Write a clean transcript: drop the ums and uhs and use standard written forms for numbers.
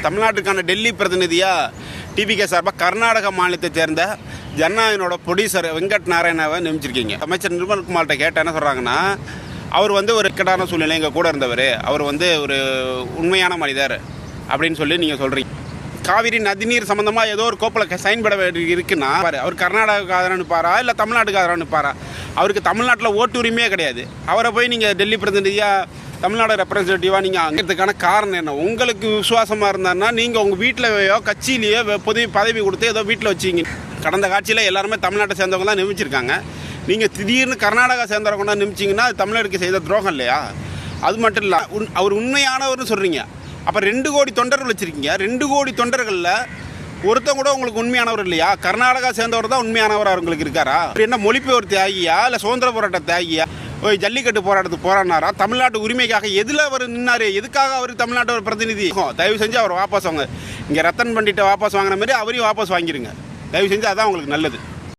தமிழ்நாட்டுக்கான டெல்லி பிரதிநிதியாக டிபிகே சார்பாக கர்நாடக மாநிலத்தை சேர்ந்த ஜனநாயகனோட ப்ரொடியூசர் வெங்கட் நாராயணாவை நியமிச்சிருக்கீங்க. அமைச்சர் நிர்மல்குமார்கிட்ட கேட்டால் என்ன சொல்கிறாங்கன்னா, அவர் ஒரு இக்கட்டான சூழ்நிலை எங்கள் கூட இருந்தவர், அவர் ஒரு உண்மையான மனிதர் அப்படின்னு சொல்லி நீங்கள் சொல்கிறீங்க. காவிரி நதிநீர் சம்மந்தமாக ஏதோ ஒரு கோப்பில் சைன் பட வேண்டி இருக்குன்னா அவர் கர்நாடகாவுக்கு ஆதரவு நிற்பாரா இல்லை தமிழ்நாட்டுக்கு ஆதரவு நிற்பாரா? அவருக்கு தமிழ்நாட்டில் ஓட்டு உரிமையே கிடையாது. அவரை போய் நீங்கள் டெல்லி பிரதிநிதியாக தமிழ்நாடு ரெப்ரஸன்டேட்டிவாக நீங்கள் அங்கிறதுக்கான காரணம் என்ன? உங்களுக்கு விசுவாசமாக இருந்தாருன்னா நீங்கள் உங்கள் வீட்டிலையோ கட்சியிலேயோ பதவி கொடுத்து ஏதோ வீட்டில் வச்சிங்க. கடந்த காட்சியில் எல்லாருமே தமிழ்நாட்டை சேர்ந்தவங்க தான் நியமிச்சிருக்காங்க. நீங்கள் திடீர்னு கர்நாடகா சேர்ந்தவங்க கொண்டா நியமிச்சிங்கன்னா அது தமிழருக்கு செய்த துரோகம் இல்லையா? அது மட்டும் இல்லை, அவர் உண்மையானவர்னு சொல்கிறீங்க. அப்போ 2 கோடி தொண்டர்கள் வச்சுருக்கீங்க. 2 கோடி தொண்டர்களில் ஒருத்தங்க கூட உங்களுக்கு உண்மையானவர் இல்லையா? கர்நாடகா சேர்ந்தவர் தான் உண்மையானவராக உங்களுக்கு இருக்காரா? என்ன மொழிபெயர் தியாகியா இல்லை சுதந்திர போராட்ட தியாகியா? ஜல்லிக்கட்டு போராட்டத்துக்கு போராடினாரா? தமிழ்நாட்டு உரிமைக்காக எதில் அவர் நின்னார்? எதுக்காக அவர் தமிழ்நாட்டோட பிரதிநிதி? தயவு செஞ்சு அவர் வாபஸ் வாங்க. இங்கே ரத்தன் பண்டிட்டை வாபஸ் வாங்கின மாதிரி அவரையும் வாபஸ் வாங்கிடுங்க. தயவு செஞ்சு அதான் உங்களுக்கு நல்லது.